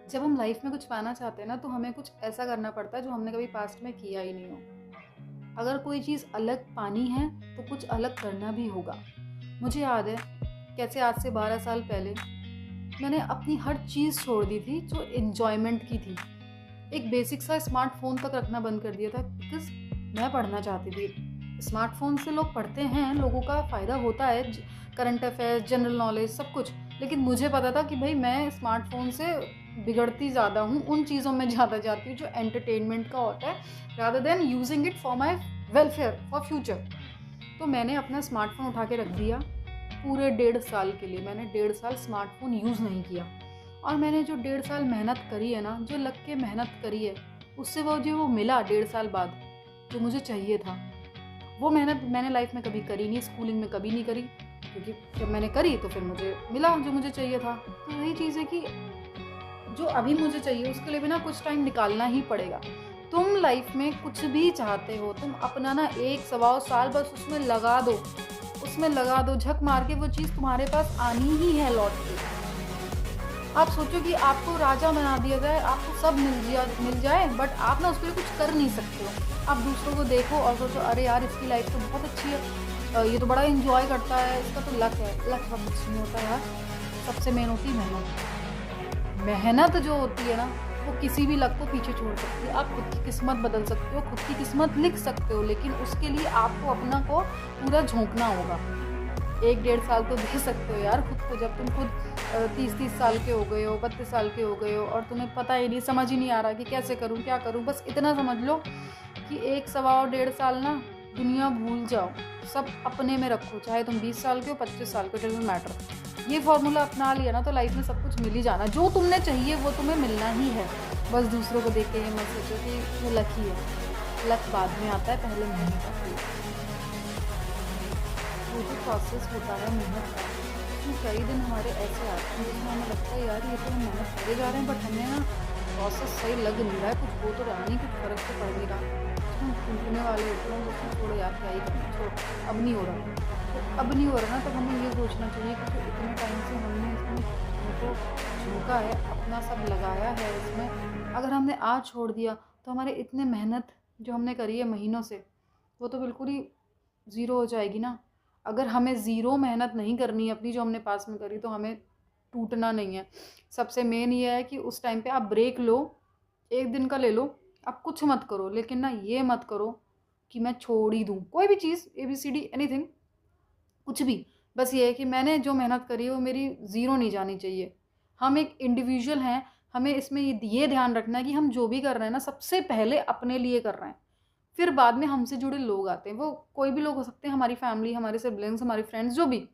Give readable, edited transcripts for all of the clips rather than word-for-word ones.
जब हम लाइफ में कुछ पाना चाहते हैं ना, तो हमें कुछ ऐसा करना पड़ता है जो हमने कभी पास्ट में किया ही नहीं हो। अगर कोई चीज़ अलग पानी है तो कुछ अलग करना भी होगा। मुझे याद है कैसे आज से 12 साल पहले मैंने अपनी हर चीज़ छोड़ दी थी जो एन्जॉयमेंट की थी। एक बेसिक सा स्मार्टफ़ोन तक रखना बंद कर दिया था बिकॉज़ मैं पढ़ना चाहती थी। स्मार्टफ़ोन से लोग पढ़ते हैं, लोगों का फ़ायदा होता है, करंट अफेयर्स, जनरल नॉलेज सब कुछ। लेकिन मुझे पता था कि भाई मैं स्मार्टफ़ोन से बिगड़ती ज़्यादा हूँ, उन चीज़ों में ज़्यादा जाती हूँ जो एंटरटेनमेंट का होता है rather than using it for my welfare, for future. तो मैंने अपना स्मार्टफ़ोन उठा के रख दिया। पूरे 1.5 साल के लिए मैंने 1.5 साल स्मार्टफ़ोन यूज़ नहीं किया। और मैंने जो 1.5 साल मेहनत करी है ना, जो लग के मेहनत करी है, उससे वो मिला 1.5 साल बाद, जो मुझे चाहिए था, वो मेहनत मैंने लाइफ में कभी करी नहीं, स्कूलिंग में कभी नहीं करी। क्योंकि जब मैंने करी तो फिर मुझे मिला जो मुझे चाहिए था। तो वही चीज़ है कि जो अभी मुझे चाहिए उसके लिए भी ना कुछ टाइम निकालना ही पड़ेगा। तुम लाइफ में कुछ भी चाहते हो, तुम अपना ना 1 सवा साल बस उसमें लगा दो, झक मार के वो चीज़ तुम्हारे पास आनी ही है लौट के। आप सोचो कि आपको राजा बना दिया जाए, आपको सब मिल जाए, बट आप ना उसके लिए कुछ कर नहीं सकते हो। आप दूसरों को देखो और सोचो अरे यार इसकी लाइफ तो बहुत अच्छी है, ये तो बड़ा एंजॉय करता है, इसका तो लक है। लक का कुछ नहीं होता यार, सबसे मेन होती है मेहनत। मेहनत जो होती है ना, वो किसी भी लक को पीछे छोड़ सकती है। आप खुद की किस्मत बदल सकते हो, खुद की किस्मत लिख सकते हो, लेकिन उसके लिए आपको अपना को पूरा झोंकना होगा। 1 1.5 साल तो दे सकते हो यार खुद को। जब तुम खुद 30 साल के हो गए हो, 32 साल के हो गए हो और तुम्हें पता ही नहीं, समझ ही नहीं आ रहा कि कैसे करूँ, क्या करूँ, बस इतना समझ लो कि 1 सवा और 1.5 साल ना दुनिया भूल जाओ, सब अपने में रखो। चाहे तुम 20 साल के हो, 25 साल के, डजंट मैटर। ये फॉर्मूला अपना लिया ना तो लाइफ में सब कुछ मिल ही जाना। जो तुमने चाहिए वो तुम्हें मिलना ही है। बस दूसरों को देख के ये मत सोचो कि वो लक ही है। लक बाद में आता है, पहले मेहनत आती है। वो जो प्रोसेस होता है मेहनत का, उसमें कई दिन हमारे ऐसे आते हैं जिसमें हमें लगता है यार ये तो हम मेहनत करे जा रहे हैं, बट हमें ना प्रोसेस सही लग नहीं रहा है, कुछ हो तो रहा नहीं, कुछ फ़र्क तो पड़ नहीं रहा। हम टूटने वाले होते हैं, उसमें छोड़ो यार क्या ही करना, छोड़ो, अब नहीं हो रहा। तो अब नहीं हो रहा ना, तब हमें ये सोचना चाहिए कि जो इतने टाइम से हमने इसमें हमको झोंका है, अपना सब लगाया है इसमें, अगर हमने आज छोड़ दिया तो हमारे इतने मेहनत जो हमने करी है महीनों से, वो तो बिल्कुल ही ज़ीरो हो जाएगी ना। अगर हमें ज़ीरो मेहनत नहीं करनी है अपनी जो हमने पास में करी, तो हमें टूटना नहीं है। सबसे मेन ये है कि उस टाइम पे आप ब्रेक लो, 1 दिन का ले लो, आप कुछ मत करो, लेकिन ना ये मत करो कि मैं छोड़ ही दूँ कोई भी चीज़, ABCD एनीथिंग, कुछ भी। बस ये है कि मैंने जो मेहनत करी है वो मेरी ज़ीरो नहीं जानी चाहिए। हम एक इंडिविजुअल हैं, हमें इसमें ये ध्यान रखना है कि हम जो भी कर रहे हैं ना, सबसे पहले अपने लिए कर रहे हैं। फिर बाद में हमसे जुड़े लोग आते हैं, वो कोई भी लोग हो सकते हैं, हमारी फैमिली, हमारे सिबलिंग्स, हमारे फ्रेंड्स, जो भी,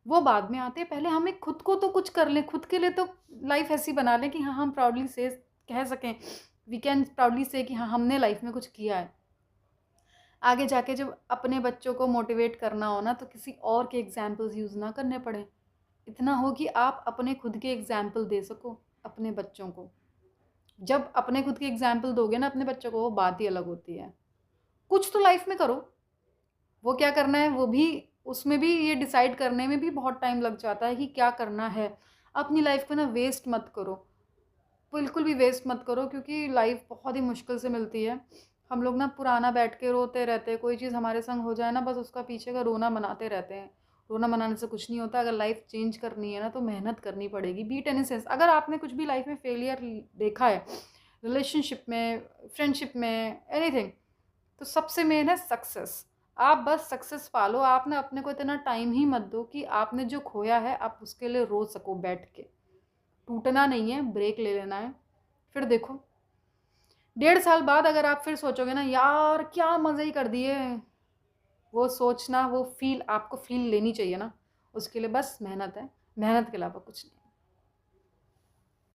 वो बाद में आते हैं। पहले हमें खुद को तो कुछ कर लें, खुद के लिए तो लाइफ ऐसी बना लें कि हाँ हम प्राउडली से कह सकें, वी कैन प्राउडली से कि हाँ हमने लाइफ में कुछ किया है। आगे जाके जब अपने बच्चों को मोटिवेट करना हो ना, तो किसी और के एग्जाम्पल्स यूज़ ना करने पड़े। इतना हो कि आप अपने खुद के एग्जाम्पल दे सको अपने बच्चों को। जब अपने खुद के एग्जाम्पल दोगे ना अपने बच्चों को, वो बात ही अलग होती है। कुछ तो लाइफ में करो, वो क्या करना है वो भी, उसमें भी ये डिसाइड करने में भी बहुत टाइम लग जाता है कि क्या करना है। अपनी लाइफ को ना वेस्ट मत करो, बिल्कुल भी वेस्ट मत करो, क्योंकि लाइफ बहुत ही मुश्किल से मिलती है। हम लोग ना पुराना बैठ के रोते रहते हैं, कोई चीज़ हमारे संग हो जाए ना, बस उसका पीछे का रोना मनाते रहते हैं। रोना मनाने से कुछ नहीं होता। अगर लाइफ चेंज करनी है ना तो मेहनत करनी पड़ेगी, बीट एनी सेंस। अगर आपने कुछ भी लाइफ में फेलियर देखा है, रिलेशनशिप में, फ्रेंडशिप में, एनीथिंग, तो सबसे मेन है सक्सेस। आप बस सक्सेस पालो। आप ना अपने को इतना टाइम ही मत दो कि आपने जो खोया है आप उसके लिए रो सको बैठ के। टूटना नहीं है, ब्रेक ले लेना है। फिर देखो 1.5 साल बाद अगर आप फिर सोचोगे ना यार क्या मज़े ही कर दिए, वो सोचना, वो फील आपको फील लेनी चाहिए ना, उसके लिए बस मेहनत है, मेहनत के अलावा कुछ नहीं।